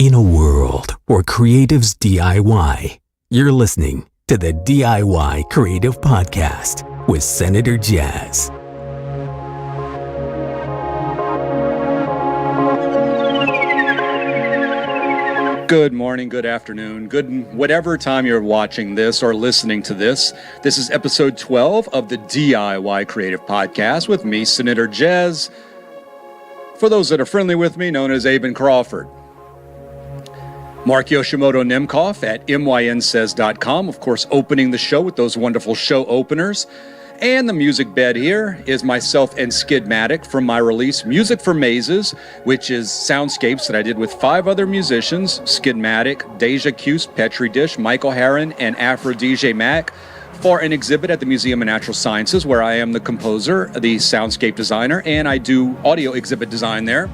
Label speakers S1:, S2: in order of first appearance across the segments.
S1: In a world where creatives DIY, you're listening to the DIY Creative Podcast with Senator Jaiz.
S2: Good morning, good afternoon, good whatever time you're watching this or listening to this. This is episode 12 of the DIY Creative Podcast with me, Senator Jaiz. For those that are friendly with me, known as Aben Crawford. Mark Yoshimoto Nemcoff at mynsays.com, of course, opening the show with those wonderful show openers. And the music bed here is myself and Skidmatic from my release, Music for Mazes, which is soundscapes that I did with 5 other musicians, Skidmatic, Deja Cuse, Petri Dish, Michael Heron, and Afro DJ Mac, for an exhibit at the Museum of Natural Sciences, where I am the composer, the soundscape designer, and I do audio exhibit design there.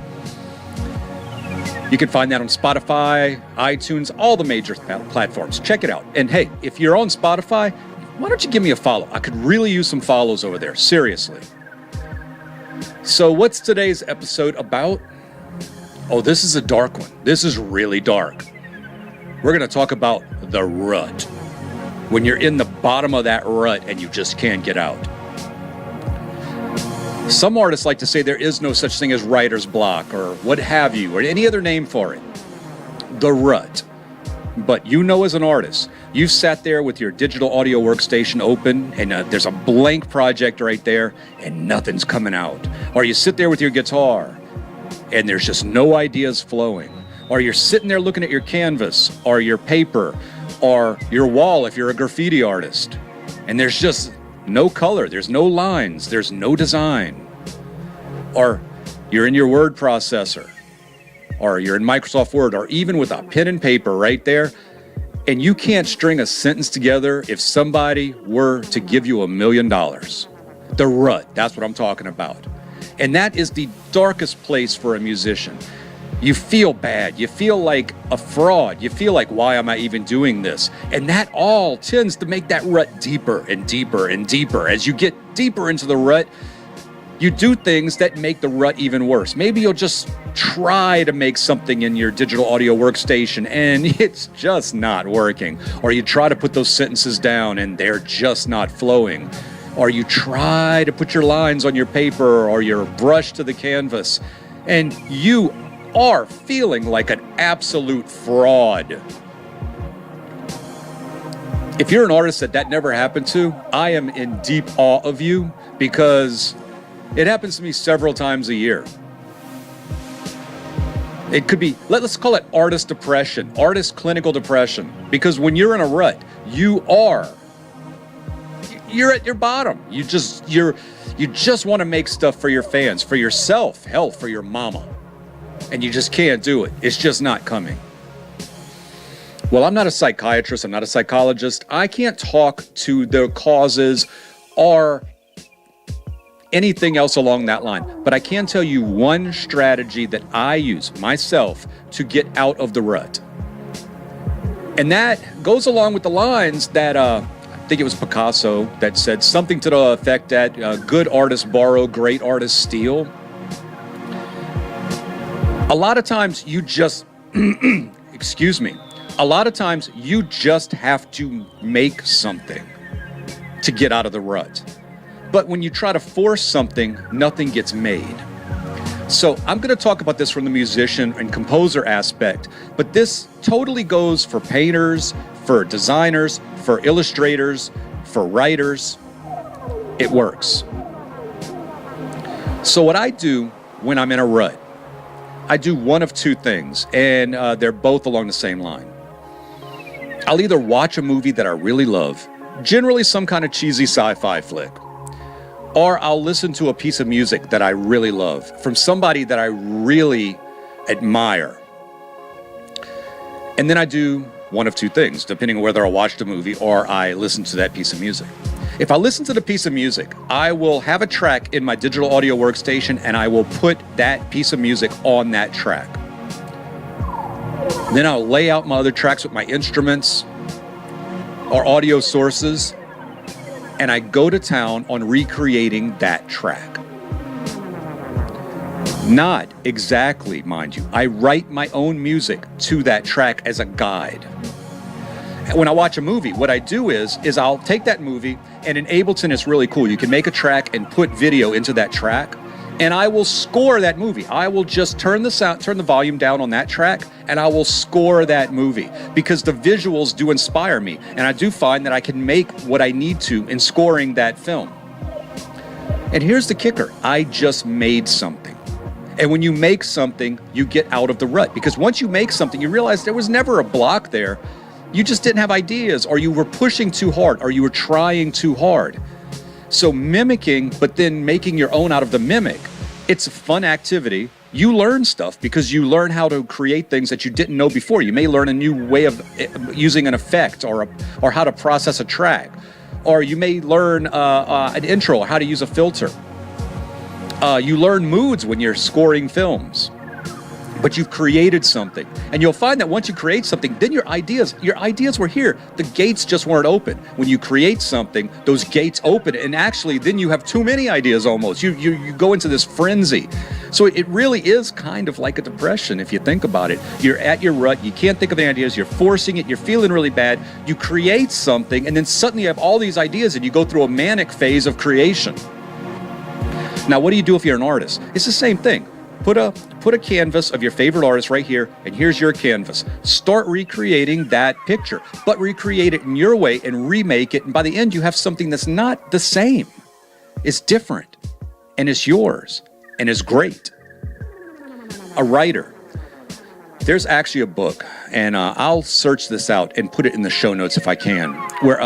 S2: You can find that on Spotify, iTunes, all the major platforms. Check it out. And hey, if you're on Spotify, why don't you give me a follow? I could really use some follows over there, seriously. So what's today's episode about? Oh, this is a dark one. This is really dark. We're going to talk about the rut. When you're in the bottom of that rut and you just can't get out. Some artists like to say there is no such thing as writer's block or what have you, or any other name for it. The rut. But you know, as an artist, you've sat there with your digital audio workstation open and there's a blank project right there and nothing's coming out. Or you sit there with your guitar and there's just no ideas flowing. Or you're sitting there looking at your canvas or your paper or your wall if you're a graffiti artist. And there's just no color, there's no lines, there's no design. Or you're in your word processor, or you're in Microsoft Word, or even with a pen and paper right there, and you can't string a sentence together if somebody were to give you $1 million. The rut, that's what I'm talking about. And that is the darkest place for a musician. You feel bad, you feel like a fraud, you feel like, why am I even doing this? And that all tends to make that rut deeper and deeper and deeper. As you get deeper into the rut, you do things that make the rut even worse. Maybe you'll just try to make something in your digital audio workstation and it's just not working. Or you try to put those sentences down and they're just not flowing. Or you try to put your lines on your paper or your brush to the canvas and you are feeling like an absolute fraud. If you're an artist that never happened to, I am in deep awe of you because it happens to me several times a year. It could be, let's call it artist depression, artist clinical depression, because when you're in a rut, you're at your bottom. You just want to make stuff for your fans, for yourself, hell, for your mama. And you just can't do it. It's just not coming. Well, I'm not a psychiatrist. I'm not a psychologist. I can't talk to the causes or anything else along that line. But I can tell you one strategy that I use myself to get out of the rut. And that goes along with the lines that I think it was Picasso that said something to the effect that good artists borrow, great artists steal. A lot of times you just, a lot of times you just have to make something to get out of the rut. But when you try to force something, nothing gets made. So I'm going to talk about this from the musician and composer aspect, but this totally goes for painters, for designers, for illustrators, for writers. It works. So what I do when I'm in a rut, I do one of two things, and they're both along the same line. I'll either watch a movie that I really love, generally some kind of cheesy sci-fi flick, or I'll listen to a piece of music that I really love from somebody that I really admire. And then I do one of two things, depending on whether I watch the movie or I listen to that piece of music. If I listen to the piece of music, I will have a track in my digital audio workstation and I will put that piece of music on that track. Then I'll lay out my other tracks with my instruments or audio sources, and I go to town on recreating that track. Not exactly, mind you. I write my own music to that track as a guide. When I watch a movie, what I do is I'll take that movie, and in Ableton it's really cool. You can make a track and put video into that track, and I will score that movie. I will just turn the volume down on that track, and I will score that movie because the visuals do inspire me, and I do find that I can make what I need to in scoring that film. And here's the kicker. I just made something. And when you make something, you get out of the rut, because once you make something, you realize there was never a block there. You just didn't have ideas, or you were pushing too hard, or you were trying too hard. So mimicking, but then making your own out of the mimic, it's a fun activity. You learn stuff because you learn how to create things that you didn't know before. You may learn a new way of using an effect or how to process a track. Or you may learn an intro, or how to use a filter. You learn moods when you're scoring films. But you've created something. And you'll find that once you create something, then your ideas were here. The gates just weren't open. When you create something, those gates open, and actually then you have too many ideas almost. You go into this frenzy. So it really is kind of like a depression if you think about it. You're at your rut, you can't think of any ideas, you're forcing it, you're feeling really bad. You create something, and then suddenly you have all these ideas, and you go through a manic phase of creation. Now, what do you do if you're an artist? It's the same thing. Put a canvas of your favorite artist right here, and here's your canvas. Start recreating that picture, but recreate it in your way and remake it, and by the end you have something that's not the same. It's different, and it's yours, and it's great. A writer. There's actually a book, and I'll search this out and put it in the show notes if I can, where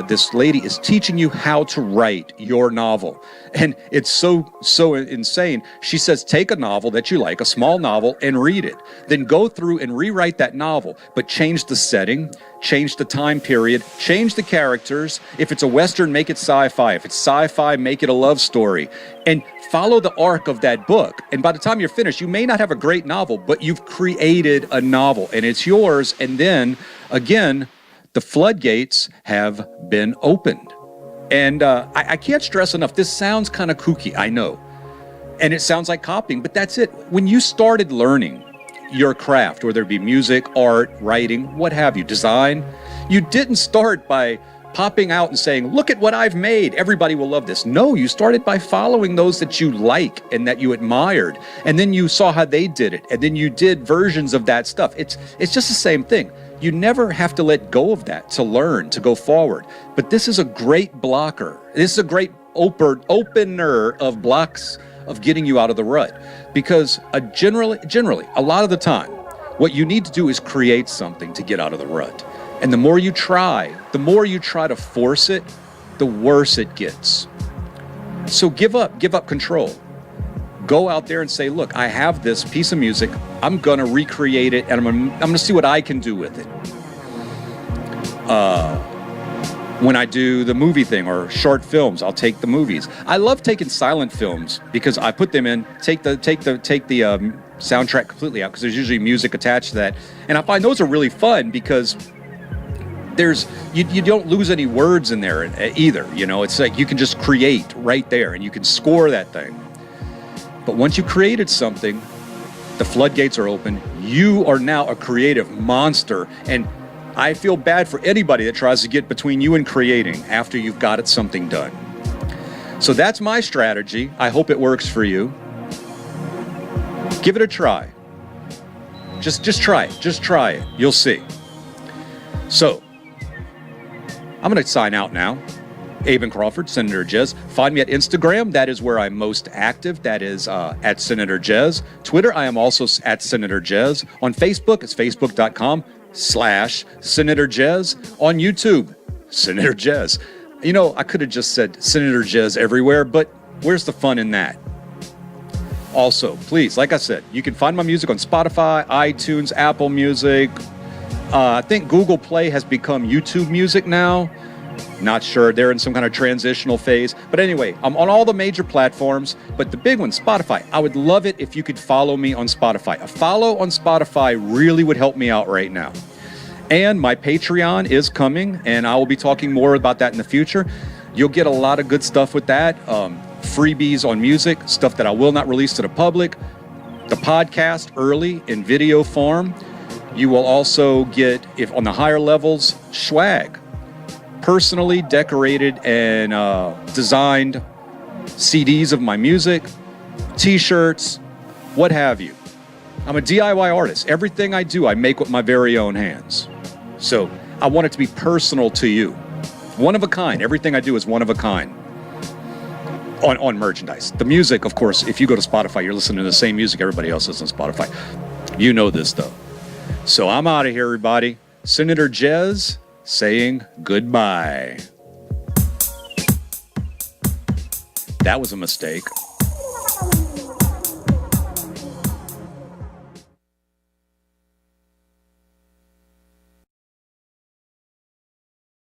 S2: this lady is teaching you how to write your novel. And it's so insane. She says, take a novel that you like, a small novel, and read it. Then go through and rewrite that novel, but change the setting, change the time period, change the characters. If it's a Western, make it sci-fi. If it's sci-fi, make it a love story. And follow the arc of that book. And by the time you're finished, you may not have a great novel, but you've created a novel, and it's yours. And then, again, the floodgates have been opened. And I can't stress enough, this sounds kind of kooky, I know. And it sounds like copying, but that's it. When you started learning your craft, whether it be music, art, writing, what have you, design, you didn't start by popping out and saying, look at what I've made, everybody will love this. No, you started by following those that you like and that you admired. And then you saw how they did it. And then you did versions of that stuff. It's just the same thing. You never have to let go of that to learn, to go forward. But this is a great blocker. This is a great opener of blocks of getting you out of the rut. Because generally, a lot of the time, what you need to do is create something to get out of the rut. And the more you try to force it, the worse it gets. So give up control. Go out there and say, look, I have this piece of music. I'm going to recreate it, and I'm going to see what I can do with it. When I do the movie thing or short films, I'll take the movies. I love taking silent films because I put them in, take the soundtrack completely out because there's usually music attached to that. And I find those are really fun because you don't lose any words in there either. You know, it's like you can just create right there and you can score that thing. But once you created something, the floodgates are open. You are now a creative monster. And I feel bad for anybody that tries to get between you and creating after you've got something done. So that's my strategy. I hope it works for you. Give it a try. Just try it. Just try it. You'll see. So, I'm going to sign out now. Aben Crawford, Senator Jaiz. Find me at Instagram. That is where I'm most active. That is at Senator Jaiz. Twitter, I am also at Senator Jaiz. On Facebook, it's facebook.com/Senator Jaiz. On YouTube, Senator Jaiz. You know, I could have just said Senator Jaiz everywhere, but where's the fun in that? Also, please, like I said, you can find my music on Spotify, iTunes, Apple Music. I think Google Play has become YouTube Music now. Not sure. They're in some kind of transitional phase. But anyway, I'm on all the major platforms. But the big one, Spotify. I would love it if you could follow me on Spotify. A follow on Spotify really would help me out right now. And my Patreon is coming, and I will be talking more about that in the future. You'll get a lot of good stuff with that. freebies on music, stuff that I will not release to the public, the podcast early in video form. You will also get, if on the higher levels, swag. Personally decorated and designed CDs of my music, t-shirts, what have you. I'm a DIY artist. Everything I do, I make with my very own hands. So I want it to be personal to you. One of a kind. Everything I do is one of a kind on merchandise. The music, of course, if you go to Spotify, you're listening to the same music everybody else is on Spotify. You know this, though. So I'm out of here, everybody. Senator Jaiz saying goodbye. That was a mistake.